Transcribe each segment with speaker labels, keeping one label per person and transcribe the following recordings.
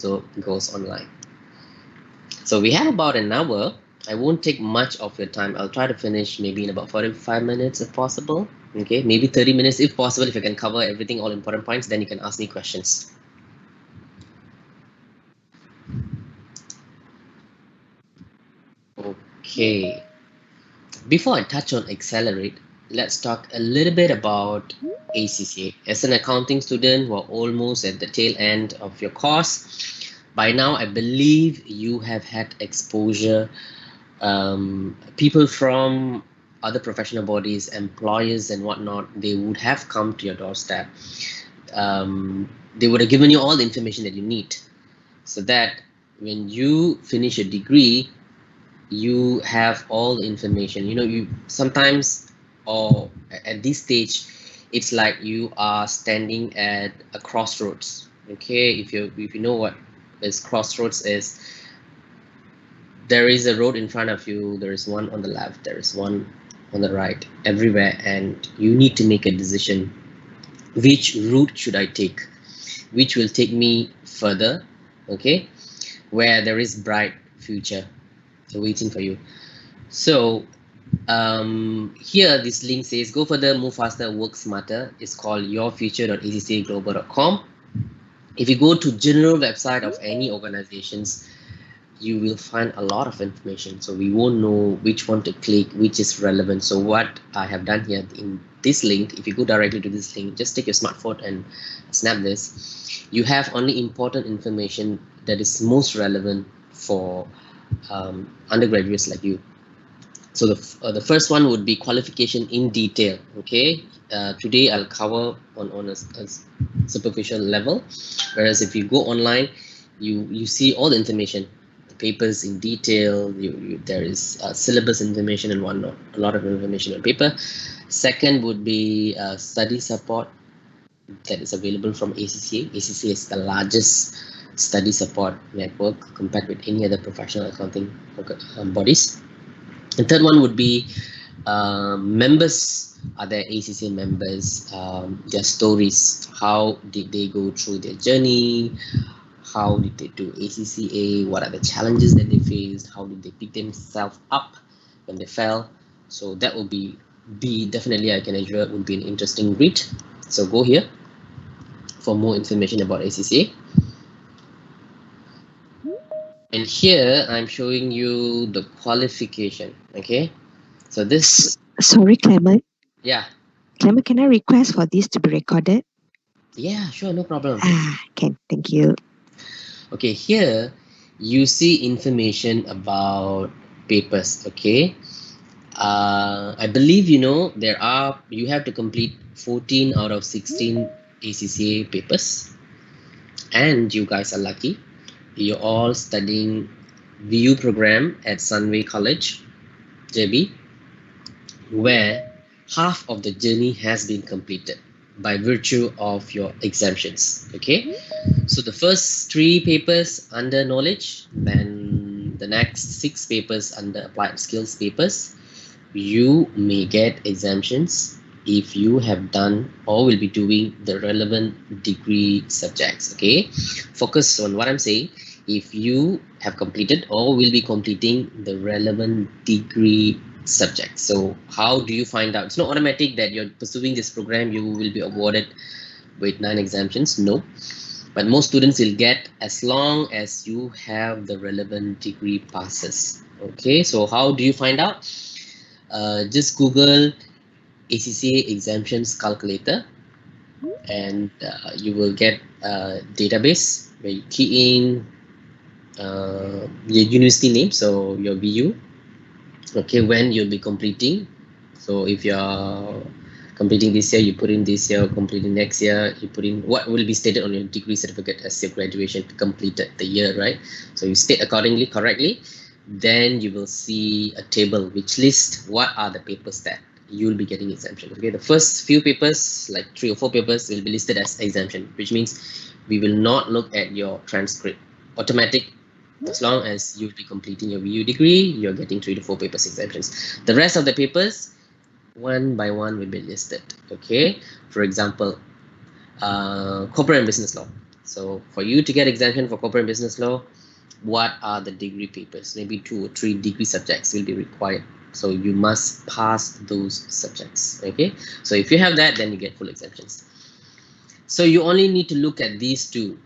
Speaker 1: also goes online. So we have about an hour. I won't take much of your time. I'll try to finish maybe in about 45 minutes if possible. Okay, maybe 30 minutes if possible. If I can cover everything, all important points, then you can ask me questions. Okay, before I touch on Accelerate, let's talk a little bit about ACCA. As an accounting student who are almost at the tail end of your course, by now I believe you have had exposure. People from other professional bodies, employers, and whatnot, they would have come to your doorstep. They would have given you all the information that you need so that when you finish your degree, you have all the information. You know, you sometimes, or at this stage, it's like you are standing at a crossroads. Okay, if you know what is crossroads is, there is a road in front of you, there is one on the left, there is one on the right, everywhere, and you need to make a decision. Which route should I take? Which will take me further? Okay, where there is bright future waiting for you. So here this link says go further, move faster, work smarter. It's called yourfuture.accaglobal.com. If you go to general website of any organizations, you will find a lot of information, so we won't know which one to click, which is relevant. So what I have done here in this link, if you go directly to this link, just take your smartphone and snap this. You have only important information that is most relevant for undergraduates like you. So the first one would be qualification in detail. Okay, today I'll cover on a superficial level, whereas if you go online, you see all the information, the papers in detail. There is syllabus information and whatnot, a lot of information on paper. Second would be study support that is available from ACCA. ACCA is the largest study support network compared with any other professional accounting bodies. The third one would be members. Are there ACCA members? Their stories. How did they go through their journey? How did they do ACCA? What are the challenges that they faced? How did they pick themselves up when they fell? So that would be definitely, I can assure, would be an interesting read. So go here for more information about ACCA. And here I'm showing you the qualification. Okay, so this.
Speaker 2: Sorry, Clement.
Speaker 1: Yeah.
Speaker 2: Clement, can I request for this to be recorded?
Speaker 1: Yeah, sure, no problem.
Speaker 2: Can. Thank you.
Speaker 1: Okay, here you see information about papers. Okay, I believe you know you have to complete 14 out of 16 ACCA papers, and you guys are lucky. You're all studying VU program at Sunway College, JB, where half of the journey has been completed by virtue of your exemptions. Okay, so the first 3 papers under knowledge, then the next 6 papers under applied skills papers, you may get exemptions if you have done or will be doing the relevant degree subjects. Okay, focus on what I'm saying. If you have completed or will be completing the relevant degree subjects. So how do you find out? It's not automatic that you're pursuing this program you will be awarded with 9 exemptions. No, but most students will get as long as you have the relevant degree passes. Okay, so how do you find out? Just Google ACCA exemptions calculator, and you will get a database where you key in your university name, so your VU. Okay, when you'll be completing. So if you're completing this year, you put in this year. Completing next year, you put in what will be stated on your degree certificate as your graduation completed the year, right? So you state accordingly, correctly. Then you will see a table which lists what are the papers that you'll be getting exemption. Okay, the first few papers, like 3 or 4 papers, will be listed as exemption, which means we will not look at your transcript. Automatic. As long as you'll be completing your VU degree, you're getting 3 to 4 papers exemptions. The rest of the papers, one by one, will be listed. Okay, for example, corporate and business law. So for you to get exemption for corporate business law, what are the degree papers? Maybe 2 or 3 degree subjects will be required. So you must pass those subjects. Okay. So if you have that, then you get full exemptions. So you only need to look at these two.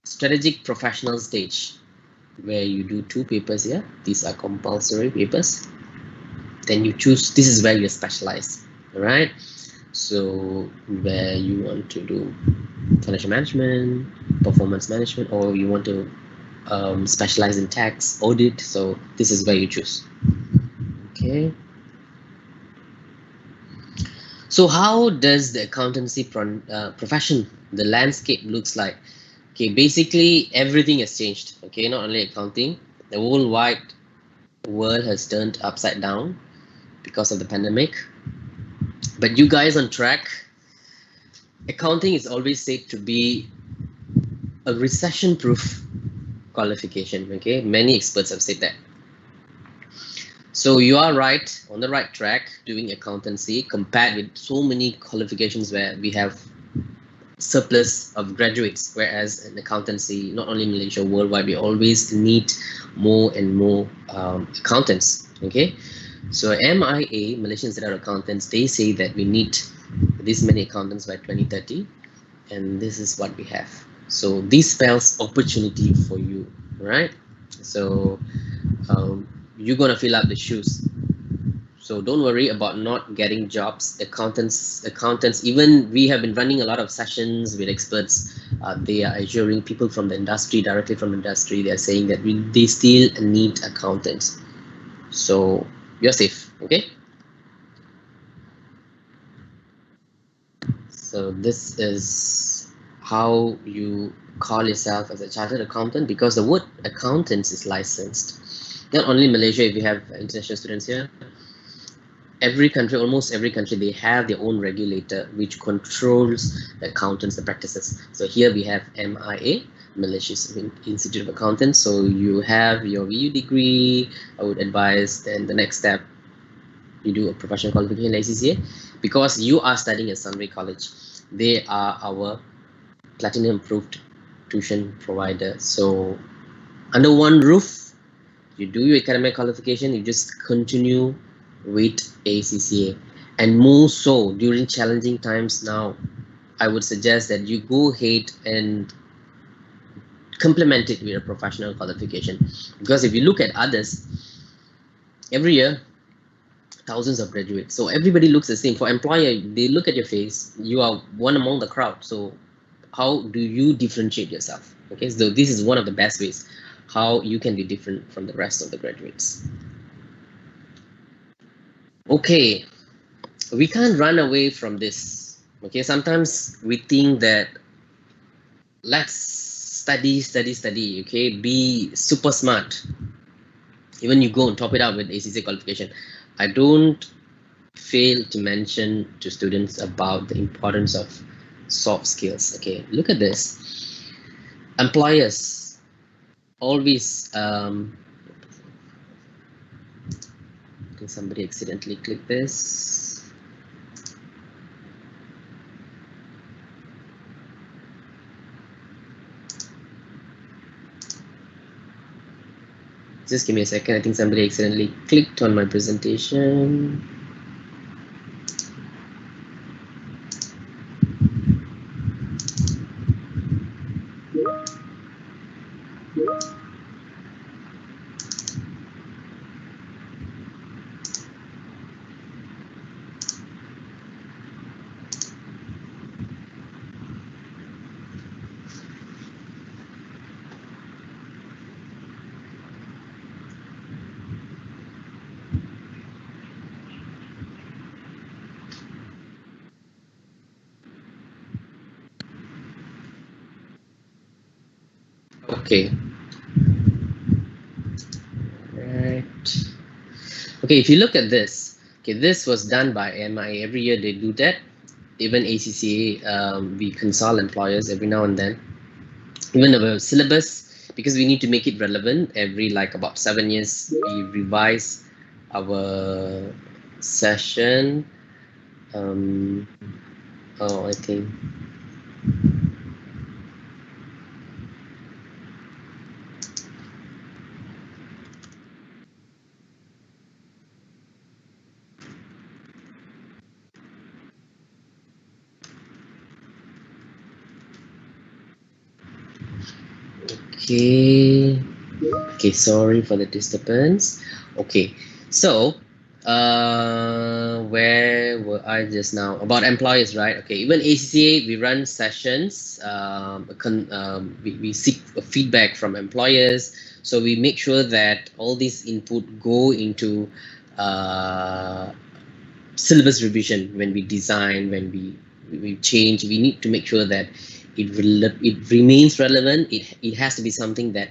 Speaker 1: Strategic professional stage, where you do 2 papers here. These are compulsory papers. Then you choose, this is where you specialize. All right. So where you want to do financial management, performance management, or you want to specialize in tax audit, so this is where you choose. Okay, so how does the accountancy profession, the landscape looks like? Okay, basically everything has changed. Okay, not only accounting, the whole wide world has turned upside down because of the pandemic. But you guys on track. Accounting is always said to be a recession proof qualification. Okay, many experts have said that. So you are right, on the right track doing accountancy compared with so many qualifications where we have surplus of graduates, whereas in accountancy, not only in Malaysia, worldwide, we always need more and more accountants. Okay, so MIA, Malaysian Institute of Accountants, they say that we need this many accountants by 2030, and this is what we have. So this spells opportunity for you, right? So you're gonna fill up the shoes. So don't worry about not getting jobs. Accountants. Even we have been running a lot of sessions with experts. They are assuring people from the industry, directly from the industry. They are saying that they still need accountants. So you're safe. Okay. So this is how you call yourself as a chartered accountant, because the word accountants is licensed. Not only in Malaysia, if you have international students here, every country, almost every country, they have their own regulator which controls the accountants, the practices. So here we have MIA, Malaysia's Institute of Accountants. So you have your VU degree. I would advise then the next step, you do a professional qualification in ACCA, because you are studying at Sunway College. They are our platinum approved tuition provider. So under one roof, you do your academic qualification, you just continue with ACCA. And more so during challenging times now, I would suggest that you go ahead and complement it with a professional qualification. Because if you look at others, every year, thousands of graduates. So everybody looks the same. For employer, they look at your face, you are one among the crowd. So how do you differentiate yourself? Okay, so this is one of the best ways how you can be different from the rest of the graduates. Okay, we can't run away from this. Okay, sometimes we think that let's study. Okay, be super smart. Even you go and top it up with ACCA qualification. I don't fail to mention to students about the importance of soft skills. Okay, look at this. Employers always I think somebody accidentally clicked this. Just give me a second. I think somebody accidentally clicked on my presentation. Okay. Right. Okay, if you look at this, okay, this was done by MIA. Every year they do that. Even ACCA, we consult employers every now and then. Even our syllabus, because we need to make it relevant every like about 7 years, we revise our session. Oh, I think Okay, sorry for the disturbance. Okay, so where were I just now? About employers, right? Okay, even ACCA, we run sessions. We seek feedback from employers, so we make sure that all these input go into syllabus revision. When we design, when we change, we need to make sure that it remains relevant. It has to be something that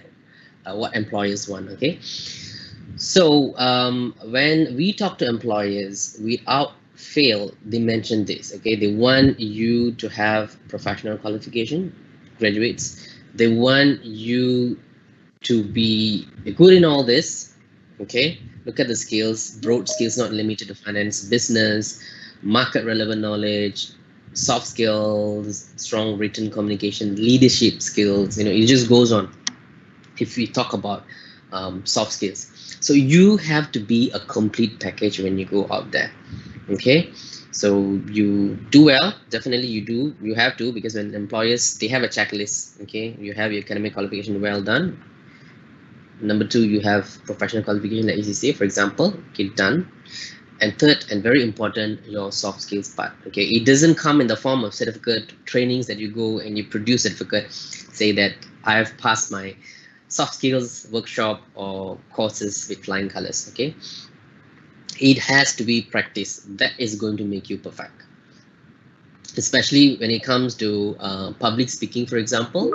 Speaker 1: what employers want. Okay, so when we talk to employers, without fail, they mention this. Okay, they want you to have professional qualification, graduates. They want you to be good in all this. Okay, look at the skills, broad skills, not limited to finance, business, market relevant knowledge, soft skills, strong written communication, leadership skills. It just goes on if we talk about soft skills. So you have to be a complete package when you go out there. Okay, so you do well, definitely you have to, because when employers, they have a checklist. Okay, you have your academic qualification, well done. Number two, you have professional qualification like ACCA, for example. Okay, done. And third, and very important, your soft skills part. Okay, it doesn't come in the form of certificate trainings that you go and you produce certificate, say that I have passed my soft skills workshop or courses with flying colors. Okay, it has to be practice that is going to make you perfect, especially when it comes to public speaking, for example.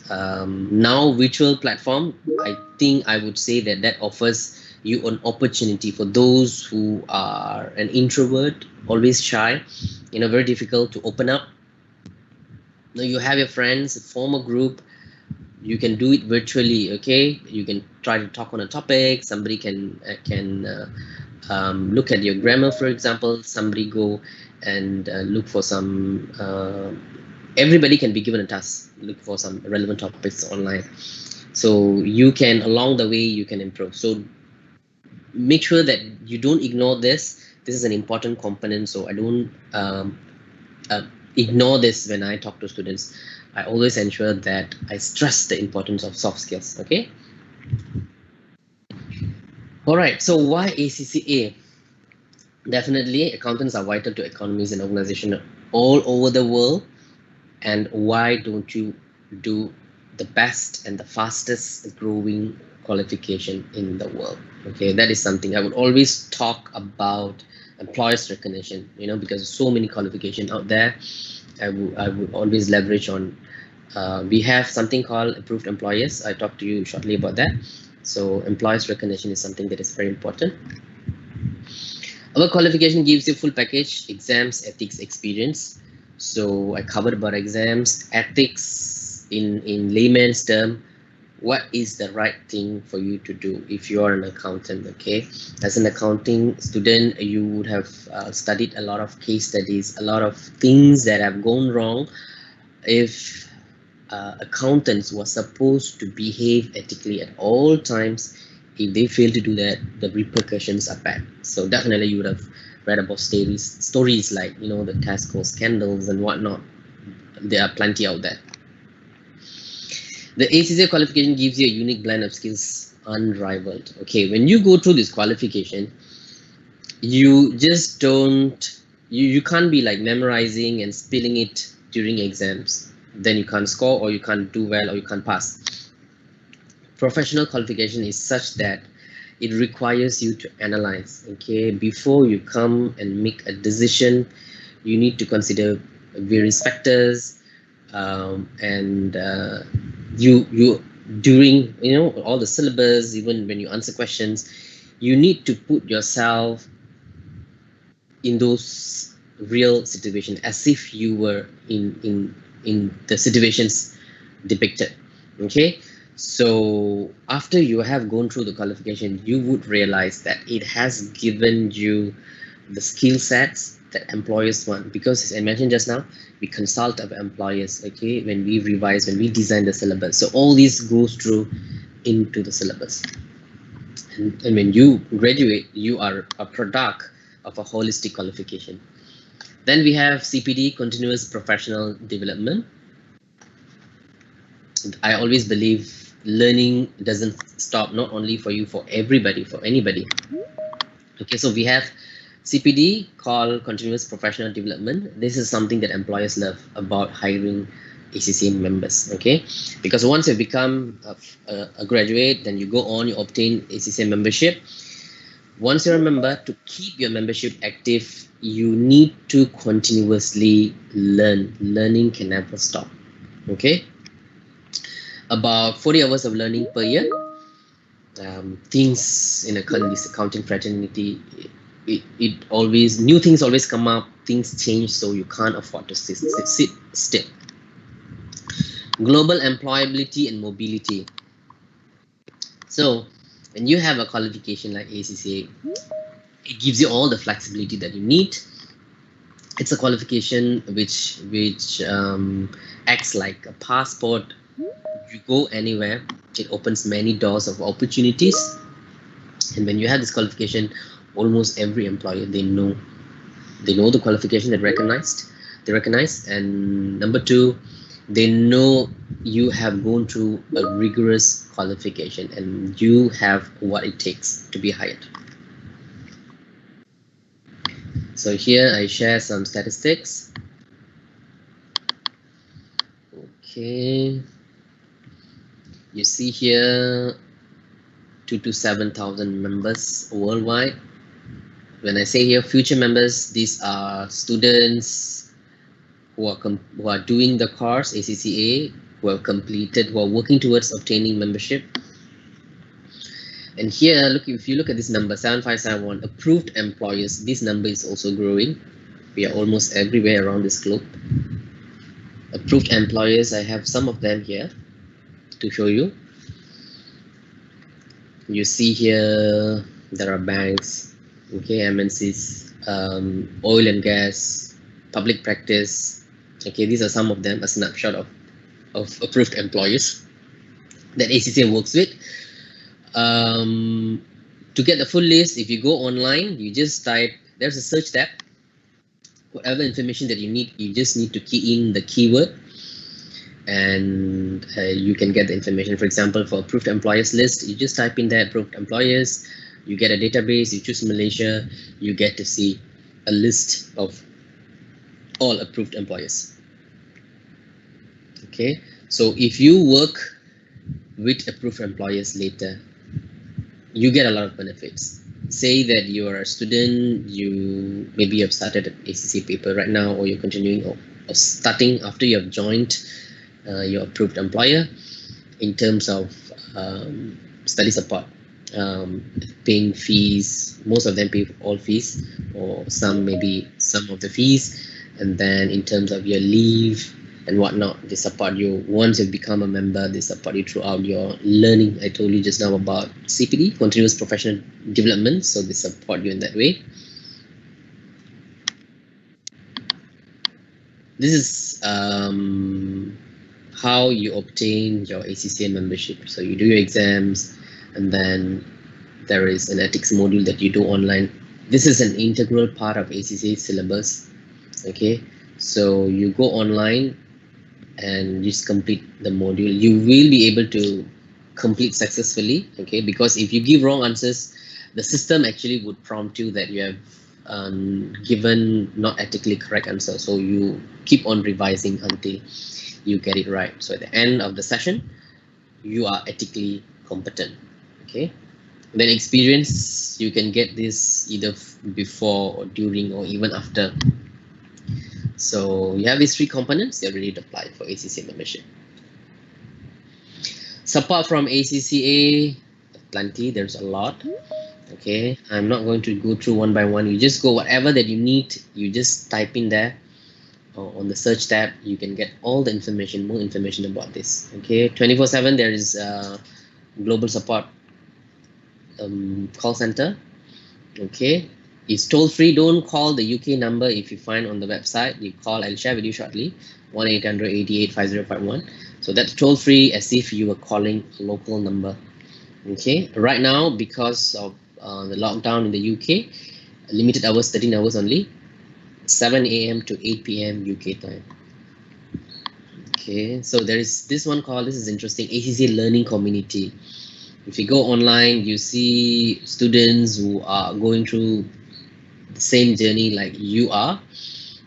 Speaker 1: Now virtual platform, I think I would say that offers you an opportunity for those who are an introvert, always shy, very difficult to open up. Now you have your friends, form a group, you can do it virtually. Okay, you can try to talk on a topic, somebody can look at your grammar, for example. Somebody go and look for some everybody can be given a task, look for some relevant topics online, so you can, along the way, you can improve. So make sure that you don't ignore this is an important component. So I don't uh, ignore this when I talk to students. I always ensure that I stress the importance of soft skills. Okay, all right, so why ACCA? Definitely accountants are vital to economies and organizations all over the world. And why don't you do the best and the fastest growing qualification in the world? Okay, that is something I would always talk about. Employers recognition, because so many qualifications out there. I would always leverage on we have something called approved employers. I talked to you shortly about that. So employers recognition is something that is very important. Our qualification gives you full package: exams, ethics, experience. So I covered about exams, ethics in layman's term. What is the right thing for you to do if you are an accountant? Okay, as an accounting student, you would have studied a lot of case studies, a lot of things that have gone wrong. If accountants were supposed to behave ethically at all times, if they fail to do that, the repercussions are bad. So definitely you would have read about stories like the Tesco scandals and whatnot. There are plenty out there. The ACCA qualification gives you a unique blend of skills, unrivaled. Okay, when you go through this qualification, you just don't you can't be like memorizing and spilling it during exams, then you can't score, or you can't do well, or you can't pass. Professional qualification is such that it requires you to analyze. Okay, before you come and make a decision, you need to consider various factors, and you during all the syllabus, even when you answer questions, you need to put yourself in those real situations, as if you were in the situations depicted. Okay, so after you have gone through the qualification, you would realize that it has given you the skill sets that employers want, because as I mentioned just now, we consult our employers. Okay, when we revise, when we design the syllabus, so all this goes through into the syllabus. And when you graduate, you are a product of a holistic qualification. Then we have CPD, continuous professional development. I always believe learning doesn't stop, not only for you, for everybody, for anybody. Okay, so we have CPD, called continuous professional development. This is something that employers love about hiring ACCA members. Okay, because once you become a graduate, then you go on, you obtain ACCA membership. Once you're a member, to keep your membership active, you need to continuously learn. Learning can never stop. Okay, about 40 hours of learning per year. Things in this accounting fraternity, it always, new things always come up, things change, so you can't afford to sit still. Global employability and mobility. So when you have a qualification like ACCA, it gives you all the flexibility that you need. It's a qualification which acts like a passport. You go anywhere, it opens many doors of opportunities. And when you have this qualification, almost every employer, they know the qualification that they recognize. And number two, they know you have gone through a rigorous qualification and you have what it takes to be hired. So here I share some statistics. Okay, you see here 2 to 7,000 members worldwide. When I say here future members, these are students who are doing the course ACCA, who have completed, who are working towards obtaining membership. And here, look, if you look at this number 7571 approved employers, this number is also growing. We are almost everywhere around this globe. Approved employers, I have some of them here to show you. You see here there are banks, okay, MNCs, oil and gas, public practice. Okay, these are some of them, a snapshot of approved employers that ACCA works with. To get the full list, if you go online, you just type, there's a search tab. Whatever information that you need, you just need to key in the keyword and you can get the information. For example, for approved employers list, you just type in there approved employers, you get a database, you choose Malaysia, you get to see a list of all approved employers. Okay, so if you work with approved employers later, you get a lot of benefits. Say that you are a student, maybe you have started an ACCA paper right now, or you're continuing or starting after you have joined your approved employer. In terms of study support, paying fees, most of them pay all fees, or some maybe some of the fees. And then in terms of your leave and whatnot, they support you. Once you become a member, they support you throughout your learning. I told you just now about CPD, continuous professional development, so they support you in that way. This is how you obtain your ACCA membership. So you do your exams, and then there is an ethics module that you do online. This is an integral part of ACCA syllabus. Okay, so you go online and just complete the module. You will be able to complete successfully. Okay, because if you give wrong answers, the system actually would prompt you that you have given not ethically correct answer. So you keep on revising until you get it right. So at the end of the session, you are ethically competent. Okay, then experience, you can get this either before or during or even after. So you have these three components, you're ready to apply for ACCA membership. Support from ACCA, plenty, there's a lot. Okay, I'm not going to go through one by one. You just go whatever that you need, you just type in there. On the search tab, you can get all the information, more information about this. Okay, 24/7 there is global support call center. Okay, it's toll free. Don't call the UK number. If you find on the website, you call, I'll share with you shortly, 1-800-88-5051. So that's toll free, as if you were calling a local number. Okay, right now, because of the lockdown in the UK, limited hours, 13 hours only, 7 a.m. to 8 p.m. UK time. Okay, so there is this one called, this is interesting, ACCA Learning Community. If you go online, you see students who are going through the same journey like you are.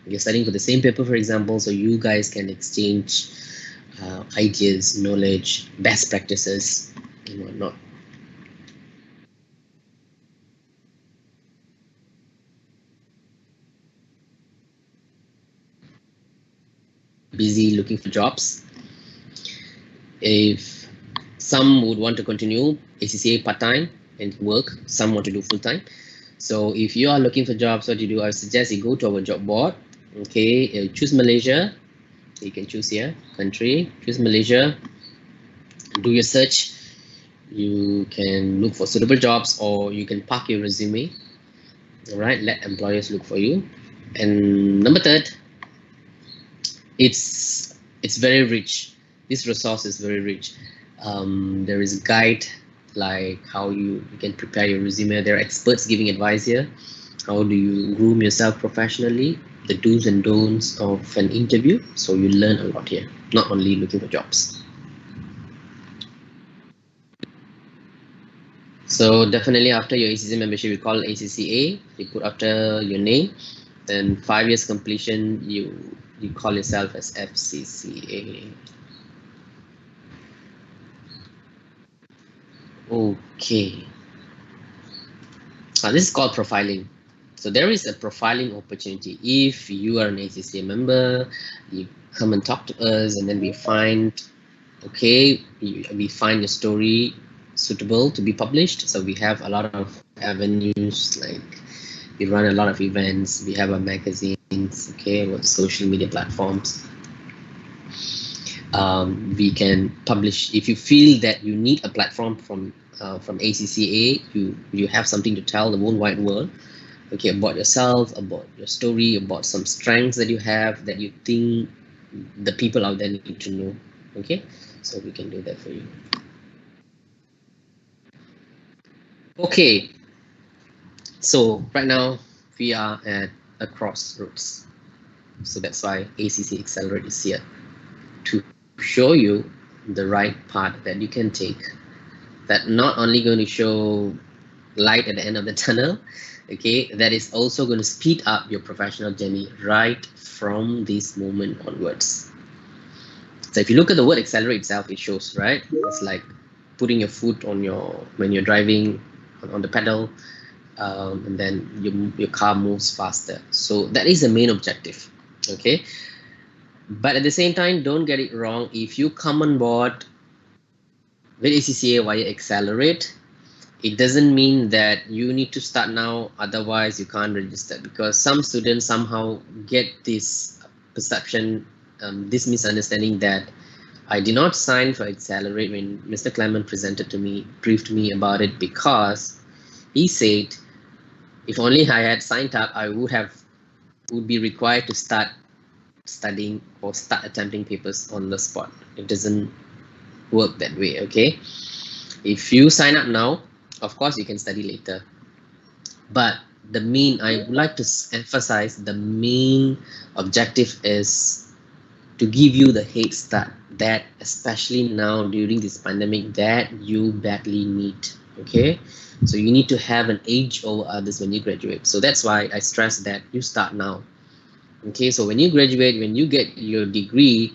Speaker 1: You're studying for the same paper, for example, so you guys can exchange ideas, knowledge, best practices, and whatnot. Busy looking for jobs. If some would want to continue ACCA part-time and work, some want to do full-time. So if you are looking for jobs, what you do, I suggest you go to our job board. Okay, choose Malaysia. You can choose here, country, choose Malaysia, do your search. You can look for suitable jobs, or you can park your resume. All right, let employers look for you. And number third, it's very rich. This resource is very rich. There is a guide like how you can prepare your resume. There are experts giving advice here. How do you groom yourself professionally? The do's and don'ts of an interview. So you learn a lot here, not only looking for jobs. So definitely after your ACCA membership, you call ACCA. You put after your name. Then 5 years completion, you call yourself as FCCA. Okay. This is called profiling. So there is a profiling opportunity. If you are an ACCA member, you come and talk to us, and then we find, okay, we find your story suitable to be published. So we have a lot of avenues, like we run a lot of events, we have our magazines, okay, with social media platforms. We can publish. If you feel that you need a platform from ACCA, you have something to tell the whole wide world, okay, about yourself, about your story, about some strengths that you have that you think the people out there need to know, okay, so we can do that for you. Okay, so right now we are at a crossroads, so that's why ACCA Accelerate is here to show you the right path that you can take, that not only going to show light at the end of the tunnel, okay, that is also going to speed up your professional journey right from this moment onwards. So if you look at the word accelerate itself, it shows, right? It's like putting your foot on when you're driving on the pedal, and then your car moves faster. So that is the main objective, okay? But at the same time, don't get it wrong. If you come on board with ACCA via Accelerate, it doesn't mean that you need to start now, otherwise you can't register, because some students somehow get this perception, this misunderstanding that I did not sign for Accelerate when Mr. Clement briefed me about it, because he said if only I had signed up, I would be required to start studying or start attempting papers on the spot. It doesn't work that way, okay? If you sign up now, of course you can study later, but I would like to emphasize the main objective is to give you the head start that, especially now during this pandemic, that you badly need, okay? So you need to have an edge over others when you graduate. So that's why I stress that you start now, okay? So when you graduate, when you get your degree,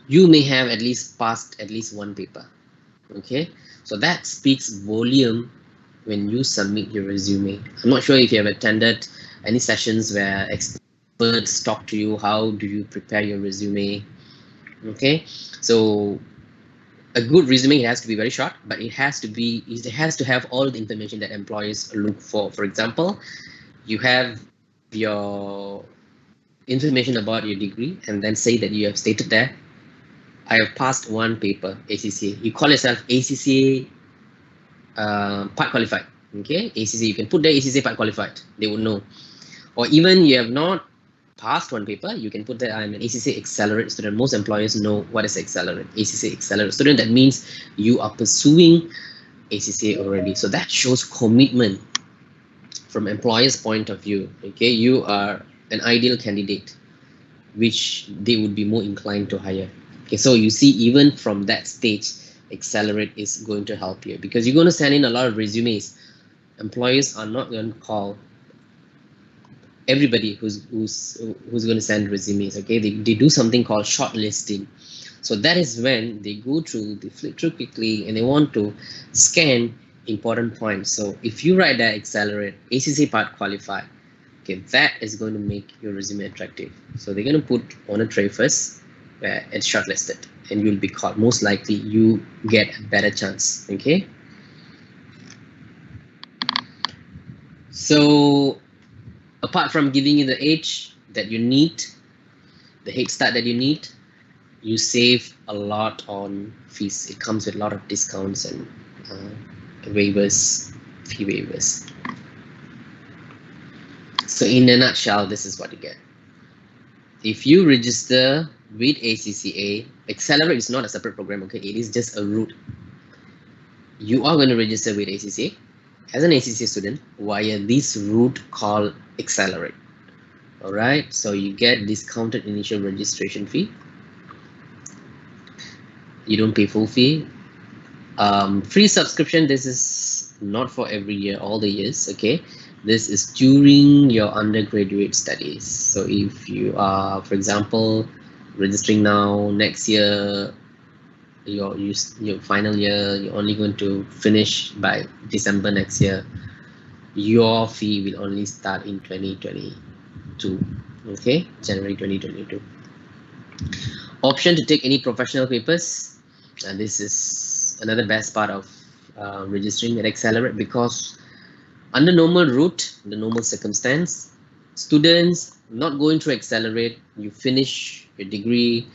Speaker 1: you may have at least passed at least one paper, okay? So that speaks volume when you submit your resume. I'm not sure if you have attended any sessions where experts talk to you, how do you prepare your resume, okay? So a good resume, it has to be very short, but it has to have all the information that employers look for. For example, you have your information about your degree, and then say that you have stated there, I have passed one paper, ACCA. You call yourself ACCA part qualified, okay? ACCA, you can put there ACCA part qualified, they would know. Or even you have not passed one paper, you can put there I'm an ACCA Accelerate student. Most employers know what is Accelerate. ACCA Accelerate student, that means you are pursuing ACCA already. So that shows commitment from employers' point of view, okay? You are an ideal candidate which they would be more inclined to hire. Okay, so you see, even from that stage, Accelerate is going to help you, because you're going to send in a lot of resumes. Employers are not going to call everybody who's going to send resumes. Okay, they do something called shortlisting. So that is when they go through, they flip through quickly, and they want to scan important points. So if you write that Accelerate ACCA part qualified, okay, that is going to make your resume attractive. So they're going to put on a tray first where it's shortlisted, and you'll be called. Most likely you get a better chance. Okay, so apart from giving you the age that you need, the head start that you need, you save a lot on fees. It comes with a lot of discounts and waivers, fee waivers. So in a nutshell, this is what you get. If you register with ACCA, Accelerate is not a separate program, okay? It is just a route. You are going to register with ACCA as an ACCA student via this route called Accelerate. All right, so you get discounted initial registration fee. You don't pay full fee. Free subscription. This is not for every year, all the years. Okay, this is during your undergraduate studies. So if you are, for example, registering now, next year, your final year, you're only going to finish by December next year, your fee will only start in 2022. Okay, January 2022. Option to take any professional papers, and this is another best part of registering at Accelerate, because under normal route, the normal circumstance, students not going through Accelerate, you finish your degree,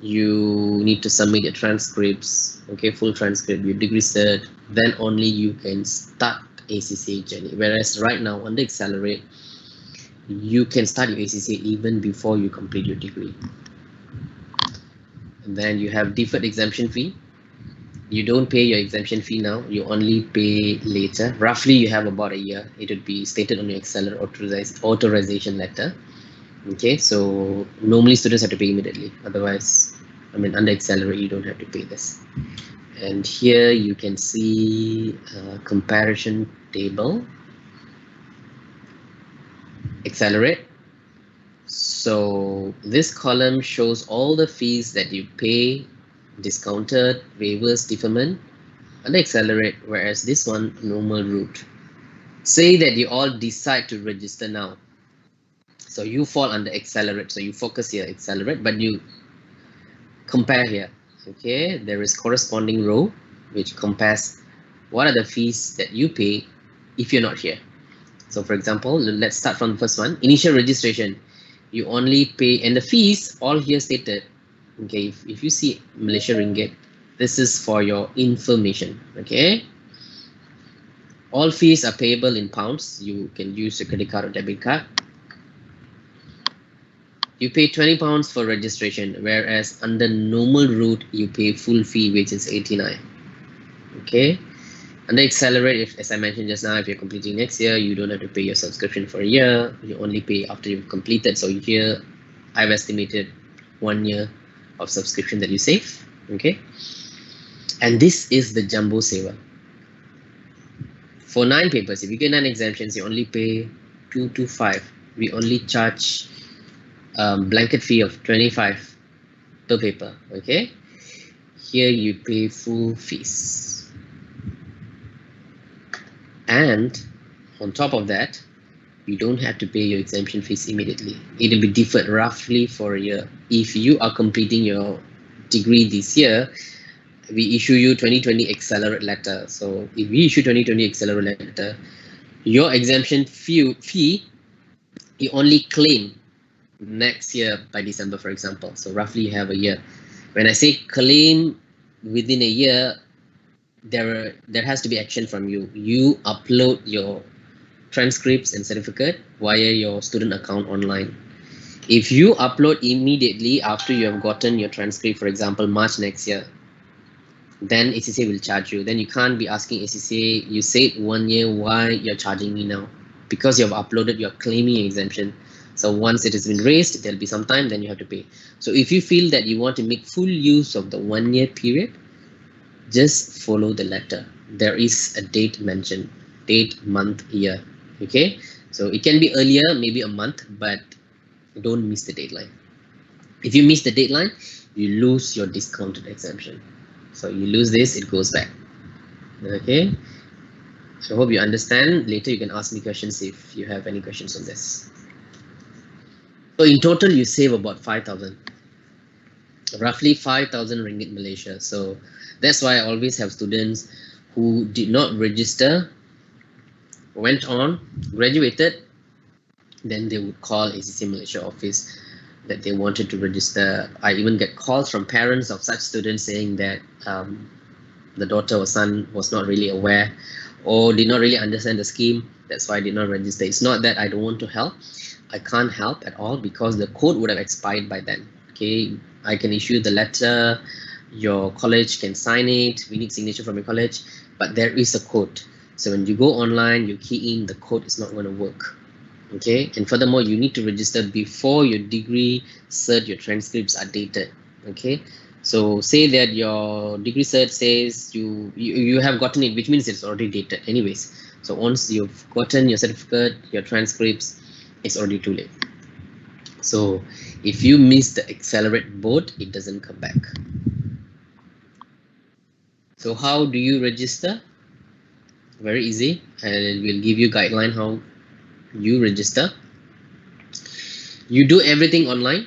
Speaker 1: you need to submit your transcripts, okay, full transcript, your degree cert, then only you can start ACCA journey. Whereas right now under Accelerate, you can start your ACCA even before you complete your degree. And then you have deferred exemption fee. You don't pay your exemption fee now, you only pay later. Roughly you have about a year. It would be stated on your Accelerate authorization letter. Okay, so normally students have to pay immediately. Otherwise, I mean, under Accelerate, you don't have to pay this. And here you can see a comparison table. Accelerate. So this column shows all the fees that you pay, discounted, waivers, deferment under Accelerate, whereas this one, normal route. Say that you all decide to register now. So you fall under Accelerate. So you focus here, Accelerate, but you compare here. Okay, there is corresponding row which compares what are the fees that you pay if you're not here. So for example, let's start from the first one, initial registration. You only pay, and the fees all here stated. Okay, if you see Malaysia Ringgit, this is for your information. Okay, all fees are payable in pounds. You can use your credit card or debit card. You pay £20 for registration, whereas under normal route you pay full fee, which is 89. Okay, under Accelerate, if, as I mentioned just now, if you're completing next year, you don't have to pay your subscription for a year. You only pay after you've completed. So here I've estimated 1 year of subscription that you save. Okay, and this is the jumbo saver. For 9 papers, if you get 9 exemptions, you only pay 225. We only charge blanket fee of 25 per paper. Okay, here you pay full fees. And on top of that, you don't have to pay your exemption fees immediately. It will be deferred roughly for a year. If you are completing your degree this year, we issue you 2020 Accelerate letter. So if we issue 2020 Accelerate letter, your exemption fee you only claim next year by December, for example. So roughly you have a year. When I say claim within a year, there has to be action from you. You upload your transcripts and certificate via your student account online. If you upload immediately after you have gotten your transcript, for example, March next year, then ACCA will charge you. Then you can't be asking ACCA, you said 1 year, why you're charging me now? Because you have uploaded, you're claiming exemption. So once it has been raised, there'll be some time, then you have to pay. So if you feel that you want to make full use of the 1 year period, just follow the letter. There is a date mentioned, date, month, year. Okay, so it can be earlier, maybe a month, but don't miss the deadline. If you miss the deadline, you lose your discounted exemption. So you lose this, it goes back. Okay, so I hope you understand. Later you can ask me questions if you have any questions on this. So in total you save about 5,000, roughly 5,000 ringgit Malaysia. So that's why I always have students who did not register, went on, graduated, then they would call ACCA Malaysia office that they wanted to register. I even get calls from parents of such students saying that the daughter or son was not really aware or did not really understand the scheme. That's why I did not register. It's not that I don't want to help. I can't help at all because the code would have expired by then. Okay, I can issue the letter, your college can sign it, we need signature from your college, but there is a code. So when you go online, you key in, the code is not going to work. Okay, and furthermore, you need to register before your degree cert, your transcripts are dated. Okay, so say that your degree cert says you have gotten it, which means it's already dated anyways. So once you've gotten your certificate, your transcripts, it's already too late. So if you miss the Accelerate boat, it doesn't come back. So how do you register? Very easy, and we'll give you guideline how you register. You do everything online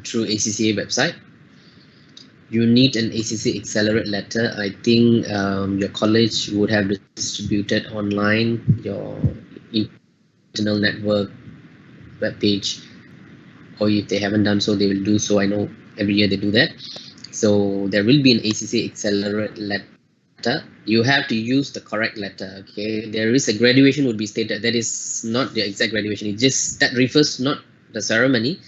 Speaker 1: through ACCA website. You need an ACCA Accelerate letter. I think your college would have distributed online your internal network web page, or if they haven't done so, they will do so. I know every year they do that. So there will be an ACCA Accelerate letter. You have to use the correct letter. Okay, there is a graduation would be stated. That is not the exact graduation. It just that refers not the ceremony.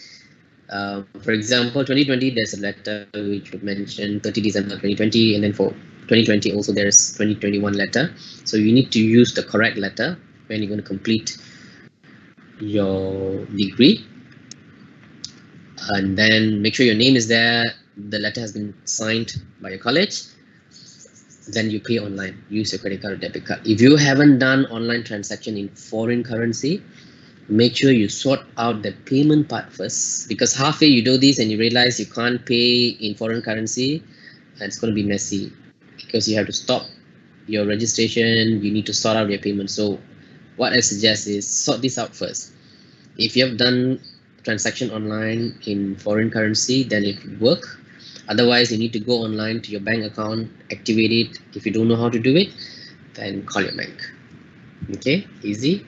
Speaker 1: For example, 2020 there's a letter which would mention 30 December 2020, and then for 2020 also there's 2021 letter. So you need to use the correct letter when you're going to complete your degree, and then make sure your name is there, the letter has been signed by your college. Then you pay online, use your credit card or debit card. If you haven't done online transaction in foreign currency, make sure you sort out the payment part first, because halfway you do this and you realize you can't pay in foreign currency, and it's going to be messy because you have to stop your registration, you need to sort out your payment. So what I suggest is sort this out first. If you have done transaction online in foreign currency, then it will work. Otherwise, you need to go online to your bank account, activate it. If you don't know how to do it, then call your bank. Okay, easy.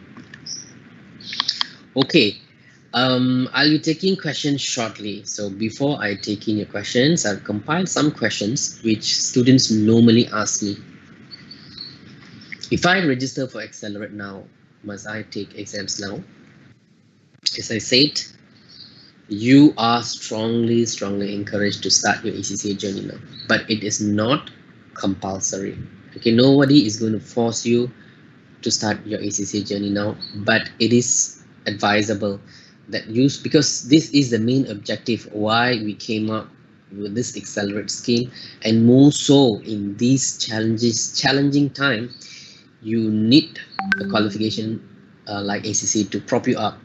Speaker 1: Okay, I'll be taking questions shortly. So before I take in your questions, I've compiled some questions which students normally ask me. If I register for Accelerate now, must I take exams now? As I said, you are strongly encouraged to start your ACCA journey now, but it is not compulsory. Okay, nobody is going to force you to start your ACCA journey now, but it is advisable that because this is the main objective why we came up with this Accelerate scheme, and more so in these challenging time, you need a qualification like ACCA to prop you up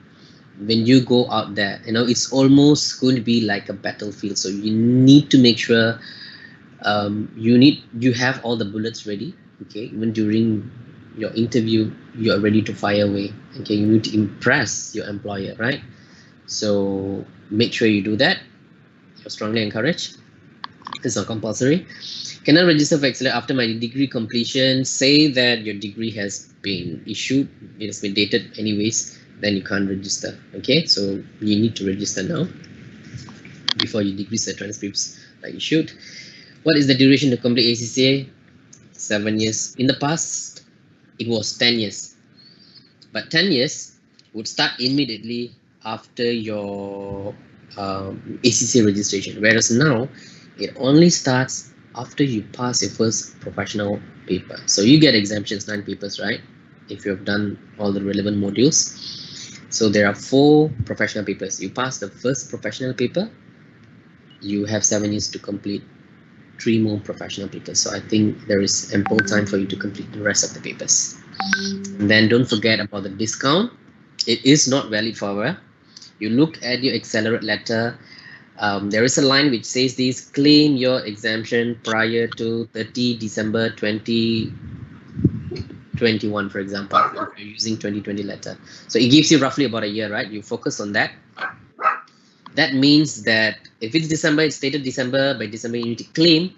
Speaker 1: when you go out there. You know, it's almost going to be like a battlefield, so you need to make sure you have all the bullets ready. Okay, even during your interview you are ready to fire away. Okay, you need to impress your employer, right? So make sure you do that. You're strongly encouraged. It's not compulsory. Can I register for Accelerate after my degree completion? Say that your degree has been issued, it has been dated anyways, then you can't register. Okay, so you need to register now before your degree cert transcripts are issued. What is the duration to complete ACCA? 7 years. In the past, it was 10 years. But 10 years would start immediately after your ACCA registration. Whereas now, it only starts after you pass your first professional paper. So you get exemptions, 9 papers, right? If you have done all the relevant modules. So there are 4 professional papers. You pass the first professional paper, you have 7 years to complete 3 more professional papers. So I think there is ample time for you to complete the rest of the papers. And then don't forget about the discount. It is not valid forever. You look at your Accelerate letter. There is a line which says this: claim your exemption prior to 30 December 2021, for example, if you're using 2020 letter. So it gives you roughly about a year, right? You focus on that. That means that if it's December, it's stated December, by December you need to claim.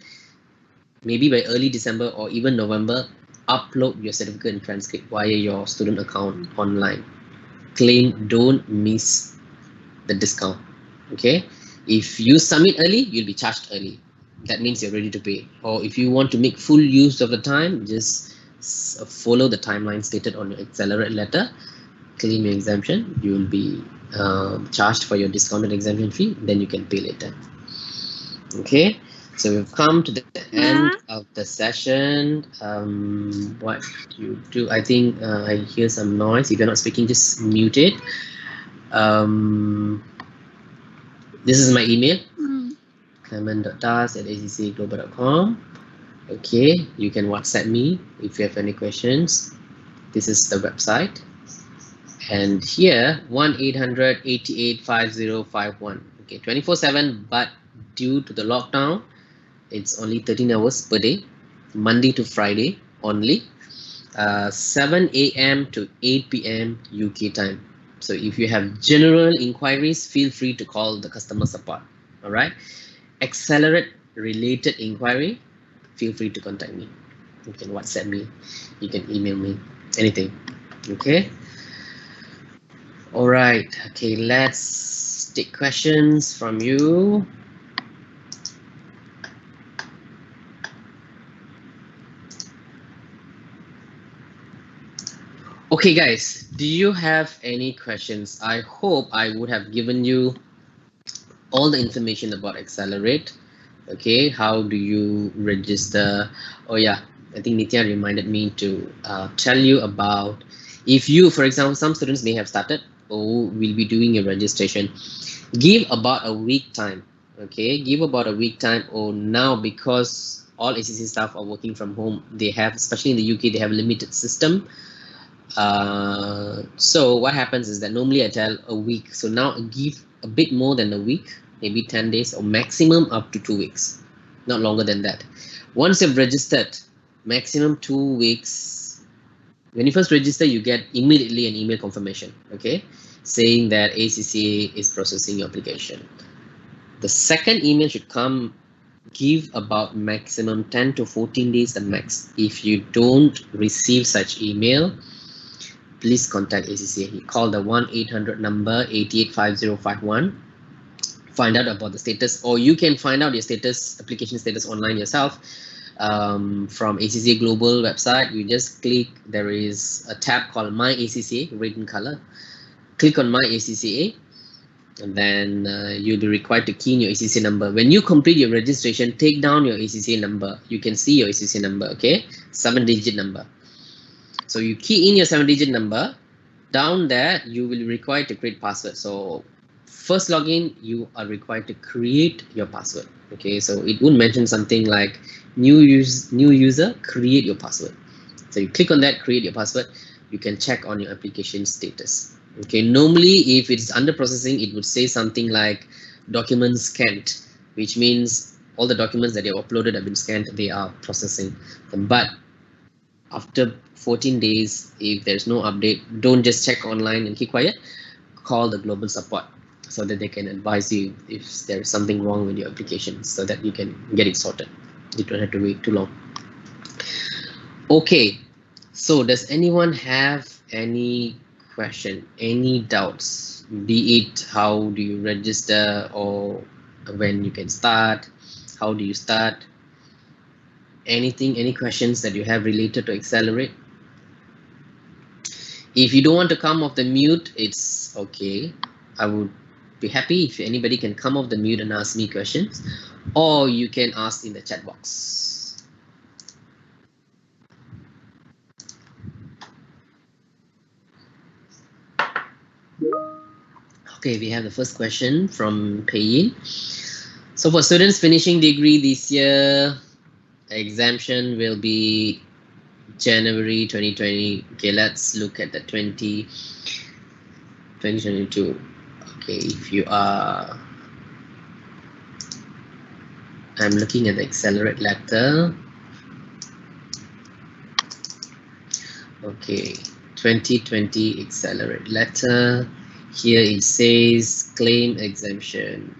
Speaker 1: Maybe by early December or even November, upload your certificate and transcript via your student account online. Claim, don't miss the discount. Okay, if you submit early, you'll be charged early. That means you're ready to pay. Or if you want to make full use of the time, just follow the timeline stated on your Accelerate letter, claim your exemption. You will be charged for your discounted exemption fee, then you can pay later. Okay, so we've come to the end of the session. What you do? I think I hear some noise. If you're not speaking, just mute it. This is my email, clement.das@accglobal.com. Okay, you can WhatsApp me if you have any questions. This is the website. And here, 1-800-88-5051. Okay, 24/7, but due to the lockdown, it's only 13 hours per day, Monday to Friday only, 7 a.m. to 8 p.m. UK time. So if you have general inquiries, feel free to call the customer support. All right. Accelerate related inquiry, feel free to contact me. You can WhatsApp me, you can email me, anything. Okay. All right. Okay, let's take questions from you. Okay, guys, do you have any questions? I hope I would have given you all the information about Accelerate. Okay, how do you register? Oh yeah, I think Nitya reminded me to tell you about, if you, for example, some students may have started or will be doing a registration, give about a week time. Okay, give about a week time. Or now, because all ACC staff are working from home, they have, especially in the UK, they have a limited system. So what happens is that normally I tell a week. So now give a bit more than a week, maybe 10 days or maximum up to 2 weeks, not longer than that. Once you've registered, maximum 2 weeks. When you first register, you get immediately an email confirmation, okay, saying that ACCA is processing your application. The second email should come, give about maximum 10 to 14 days the max. If you don't receive such email, please contact ACCA. Call the 1-800 number 885051. Find out about the status, or you can find out your status, application status online yourself from ACCA Global website. You just click, there is a tab called My ACCA, red in color. Click on My ACCA, and then you'll be required to key in your ACCA number. When you complete your registration, take down your ACCA number. You can see your ACCA number, okay? 7-digit number. So you key in your 7-digit number. Down there, you will be required to create password. So first login, you are required to create your password. Okay, so it would mention something like new user, create your password. So you click on that, create your password. You can check on your application status. Okay, normally if it's under processing, it would say something like documents scanned, which means all the documents that you have uploaded have been scanned, they are processing. But after 14 days, if there's no update, don't just check online and keep quiet. Call the global support so that they can advise you if there's something wrong with your application, so that you can get it sorted. You don't have to wait too long. Okay, so does anyone have any question, any doubts, be it how do you register or when you can start, how do you start, anything, any questions that you have related to Accelerate? If you don't want to come off the mute, it's okay. I would be happy if anybody can come off the mute and ask me questions, or you can ask in the chat box. Okay, we have the first question from Pei. So for students finishing degree this year, exemption will be January 2020. Okay, let's look at the 2022. Okay, if you are, I'm looking at the Accelerate letter. Okay, 2020 Accelerate letter. Here it says claim exemption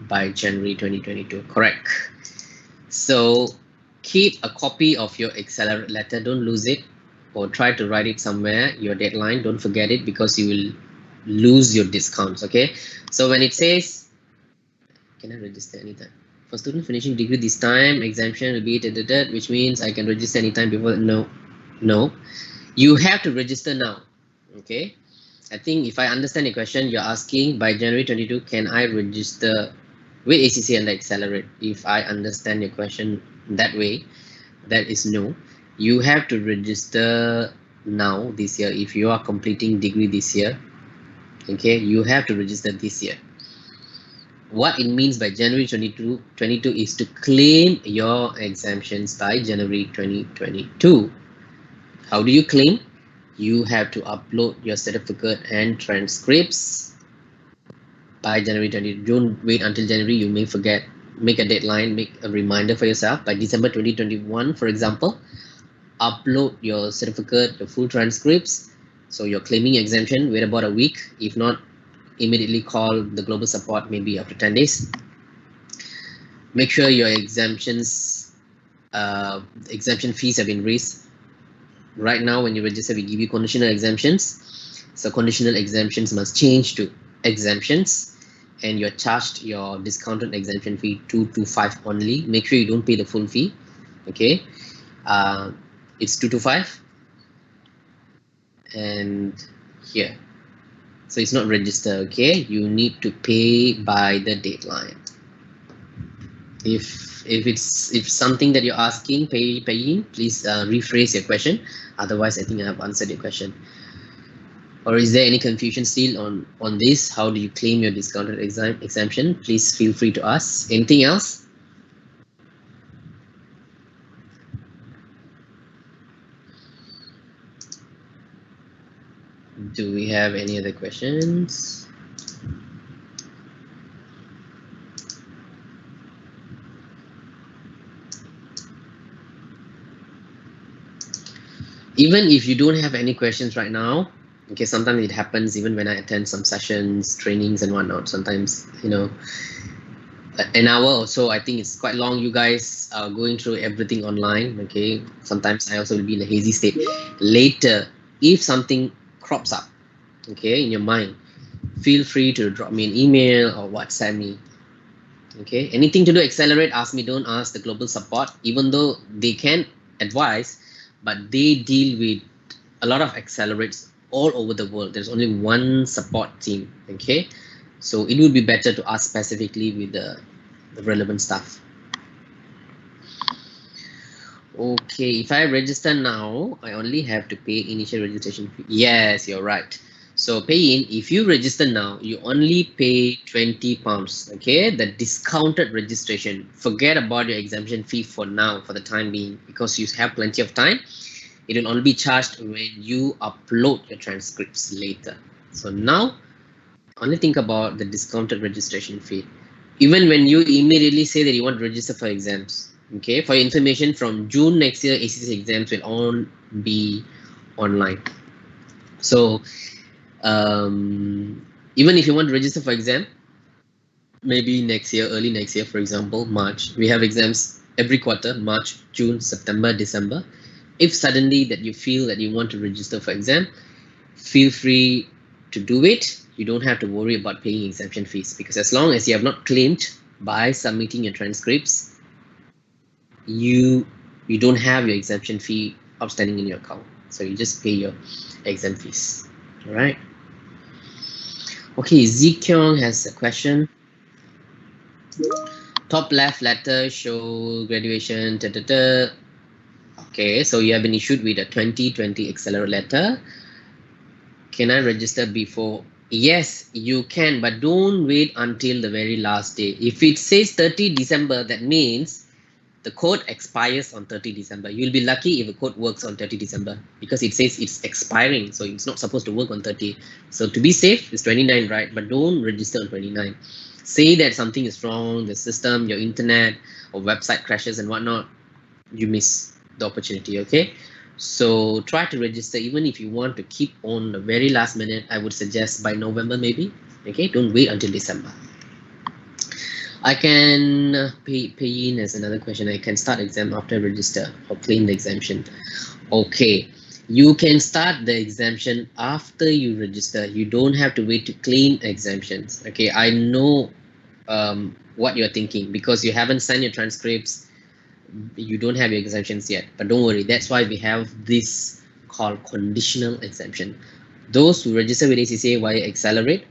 Speaker 1: by January 2022. Correct. So keep a copy of your Accelerate letter. Don't lose it, or try to write it somewhere. Your deadline. Don't forget it, because you will lose your discounts. Okay. So when it says, can I register anytime? For student finishing degree this time, exemption will be which means I can register anytime before. No. You have to register now. Okay. I think if I understand the question, you're asking by January 22, can I register with ACCA and Accelerate? If I understand your question that way, that is no. You have to register now this year. If you are completing degree this year, okay, you have to register this year. What it means by January 22 is to claim your exemptions by January 2022. How do you claim? You have to upload your certificate and transcripts by January 20. Don't wait until January. You may forget. Make a deadline, make a reminder for yourself. By December 2021, for example, upload your certificate, your full transcripts. So you're claiming exemption, wait about a week. If not, immediately call the global support, maybe after 10 days. Make sure your exemption fees have been raised. Right now, when you register, we give you conditional exemptions. So conditional exemptions must change to exemptions, and you're charged your discounted exemption fee 225 only. Make sure you don't pay the full fee. Okay, it's 225, and here, so it's not registered. Okay, you need to pay by the deadline. If something that you're asking, paying, please rephrase your question. Otherwise, I think I have answered your question. Or is there any confusion still on this? How do you claim your discounted exemption? Please feel free to ask. Anything else? Do we have any other questions? Even if you don't have any questions right now, okay, sometimes it happens even when I attend some sessions, trainings and whatnot. Sometimes, you know, an hour or so, I think it's quite long. You guys are going through everything online. Okay, sometimes I also will be in a hazy state. Later, if something crops up, okay, in your mind, feel free to drop me an email or WhatsApp me. Okay, anything to do Accelerate, ask me. Don't ask the global support, even though they can advise, but they deal with a lot of accelerates all over the world. There's only one support team. Okay, so it would be better to ask specifically with the relevant staff. Okay, if I register now, I only have to pay initial registration fee. Yes, you're right. So pay in, if you register now, you only pay £20. Okay, the discounted registration. Forget about your exemption fee for now, for the time being, because you have plenty of time. It will only be charged when you upload your transcripts later. So now, only think about the discounted registration fee. Even when you immediately say that you want to register for exams, okay, for your information, from June next year, ACCA exams will all be online. So even if you want to register for exam, maybe next year, early next year, for example, March, we have exams every quarter, March, June, September, December. If suddenly that you feel that you want to register for exam, feel free to do it. You don't have to worry about paying exemption fees, because as long as you have not claimed by submitting your transcripts, you don't have your exemption fee outstanding in your account. So you just pay your exam fees. All right. Okay, Zikyong has a question. Top left letter show graduation. Okay, so you have been issued with a 2020 Accelerate letter. Can I register before Yes, you can, but don't wait until the very last day. If it says 30 December, that means the code expires on 30 December. You'll be lucky if the code works on 30 December because it says it's expiring, so it's not supposed to work on 30. So to be safe, it's 29, right? But don't register on 29. Say that something is wrong, the system, your internet, or website crashes and whatnot, you miss the opportunity, okay? So try to register. Even if you want to keep on the very last minute, I would suggest by November maybe, okay? Don't wait until December. I can pay in as another question. I can start exam after register or claim the exemption. Okay, you can start the exemption after you register. You don't have to wait to claim exemptions. Okay, I know what you're thinking because you haven't signed your transcripts. You don't have your exemptions yet, but don't worry. That's why we have this called conditional exemption. Those who register with ACCA via Accelerate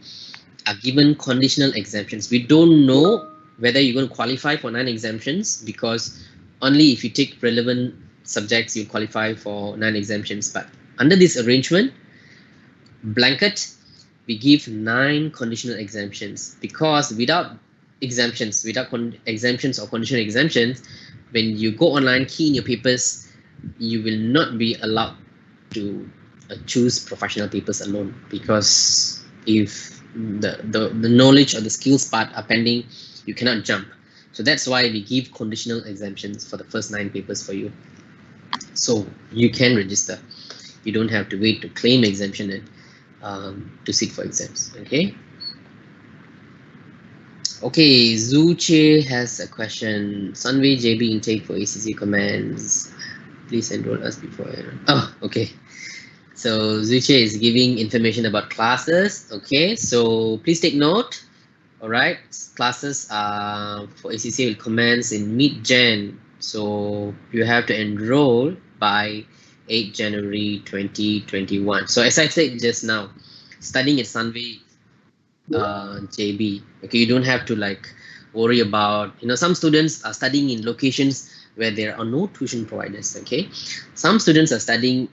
Speaker 1: are given conditional exemptions. We don't know whether you're going to qualify for 9 exemptions because only if you take relevant subjects you qualify for 9 exemptions. But under this arrangement, blanket, we give 9 conditional exemptions because without exemptions, exemptions or conditional exemptions, when you go online, key in your papers, you will not be allowed to choose professional papers alone because if the knowledge or the skills part are pending, you cannot jump. So that's why we give conditional exemptions for the first 9 papers for you. So you can register. You don't have to wait to claim exemption and to sit for exams. Okay. Okay, Zuche has a question. Sunway JB intake for ACC commands. Please enroll us before. Oh, okay. So Zuche is giving information about classes. Okay, so please take note. All right, classes for ACCA will commence in mid-Jan. So you have to enroll by 8 January 2021. So as I said just now, studying at Sunway JB. Okay, you don't have to like worry about, some students are studying in locations where there are no tuition providers. Okay, some students are studying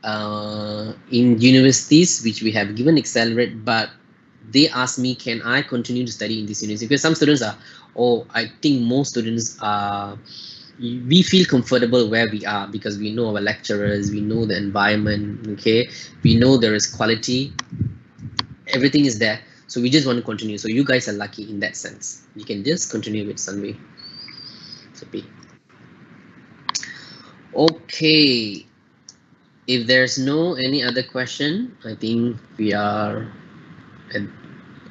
Speaker 1: in universities which we have given Accelerate, but they ask me, can I continue to study in this university? Because some students are, I think most students are, we feel comfortable where we are because we know our lecturers, we know the environment, okay, we know there is quality, everything is there, so we just want to continue. So you guys are lucky in that sense. You can just continue with Sunway. Okay, if there's no any other question, I think we are at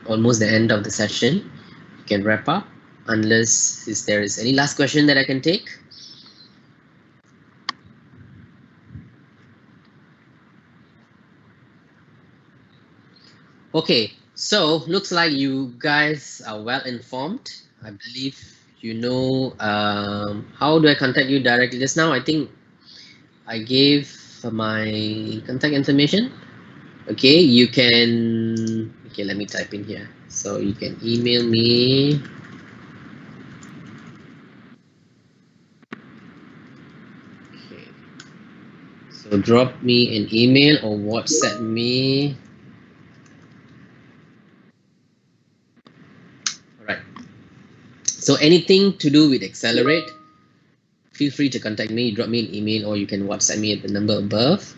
Speaker 1: almost the end of the session. You can wrap up unless there is any last question that I can take. Okay, so looks like you guys are well informed. I believe you know how do I contact you directly. Just now I think I gave my contact information. Okay, you can, okay, let me type in here. So you can email me. Okay, so drop me an email or WhatsApp me. All right, so anything to do with Accelerate, feel free to contact me, drop me an email, or you can WhatsApp me at the number above.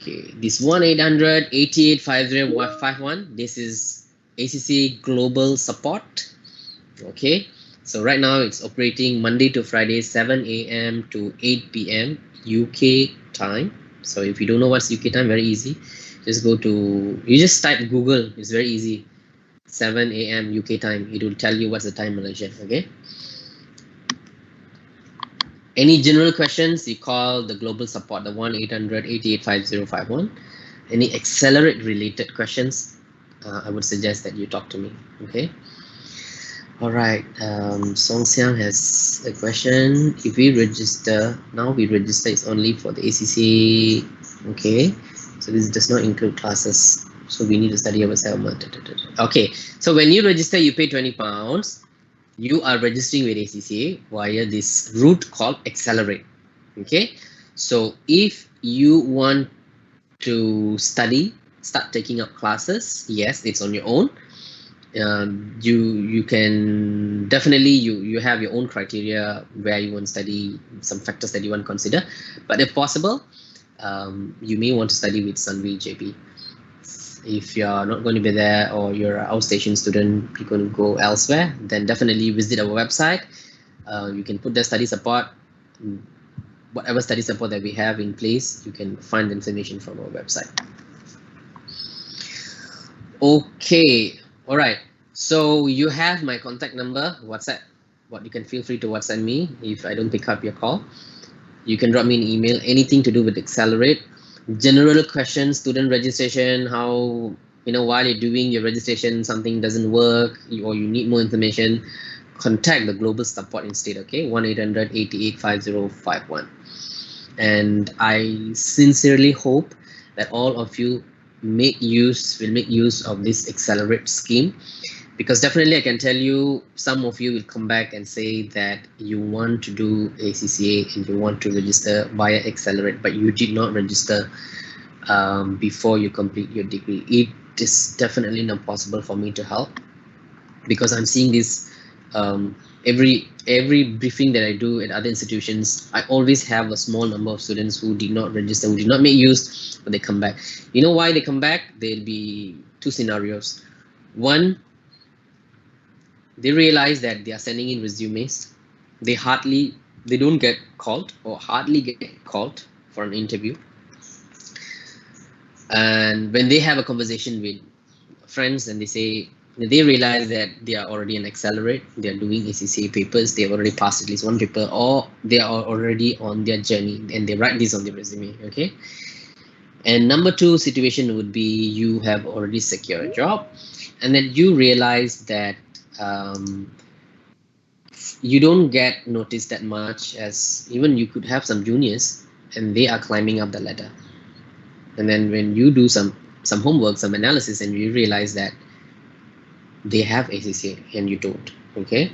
Speaker 1: Okay, this 1-800-8850-51, this is ACCA Global Support. Okay, so right now it's operating Monday to Friday, 7 a.m. to 8 p.m. UK time. So if you don't know what's UK time, very easy. Just go to, you just type Google, it's very easy. 7 a.m. UK time, it will tell you what's the time Malaysia. Okay. Any general questions, you call the global support, the 1-800-885051. Any Accelerate related questions, I would suggest that you talk to me. Okay. All right. Song Xiang has a question. If we register, now we register is only for the ACCA. Okay. So this does not include classes. So we need to study ourselves. Okay. So when you register, you pay £20. You are registering with ACCA via this route called Accelerate. Okay, So if you want to study, start taking up classes, yes, it's on your own. You can definitely you have your own criteria where you want to study, some factors that you want to consider, but if possible, you may want to study with Sunway JP. If you're not going to be there or you're an outstation student, you're going to go elsewhere, then definitely visit our website. You can put the study support, whatever study support that we have in place, you can find the information from our website. Okay, all right. So you have my contact number, WhatsApp. What you can feel free to WhatsApp me if I don't pick up your call. You can drop me an email, anything to do with Accelerate. General questions, student registration, how, while you're doing your registration, something doesn't work or you need more information, contact the global support instead, okay? 1-800-885051. And I sincerely hope that all of you will make use of this Accelerate scheme, because definitely I can tell you some of you will come back and say that you want to do ACCA and you want to register via Accelerate, but you did not register before you complete your degree. It is definitely not possible for me to help, because I'm seeing this every briefing that I do at other institutions. I always have a small number of students who did not register, who did not make use, but they come back. You know why they come back? There'll be two scenarios. One, they realize that they are sending in resumes, they don't get called or hardly get called for an interview, and when they have a conversation with friends and they realize that they are already an Accelerate, they are doing ACCA papers, they have already passed at least one paper, or they are already on their journey and they write this on their resume, okay? And number two situation would be you have already secured a job, and then you realize that you don't get noticed that much, as even you could have some juniors and they are climbing up the ladder. And then when you do some homework, some analysis, and you realize that they have ACCA and you don't, okay?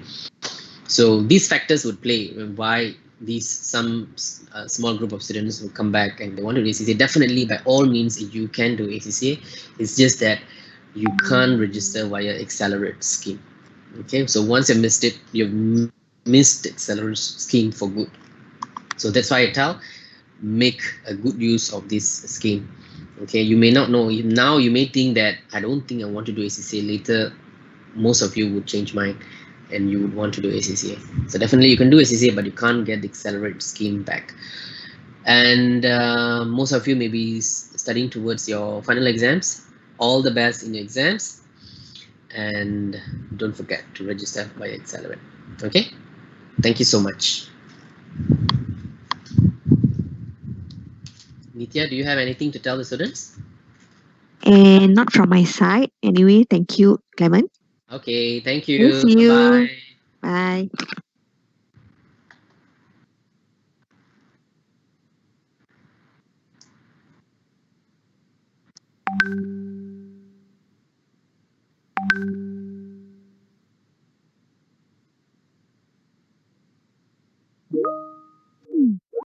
Speaker 1: So these factors would play why some small group of students will come back and they want to do ACCA. Definitely, by all means, you can do ACCA. It's just that you can't register via Accelerate scheme. Okay, so once you missed it, you've missed Accelerate scheme for good. So that's why I tell, make a good use of this scheme. Okay, you may not know now. You may think that I don't think I want to do ACCA. Later, most of you would change mind and you would want to do ACCA. So definitely you can do ACCA, but you can't get the Accelerate scheme back. And most of you may be studying towards your final exams. All the best in your exams, and don't forget to register by Accelerate. Okay, thank you so much. Nitya, do you have anything to tell the students?
Speaker 2: And not from my side. Anyway, thank you, Clement.
Speaker 1: Okay, thank you.
Speaker 2: We'll see you.
Speaker 1: Bye.
Speaker 2: Bye.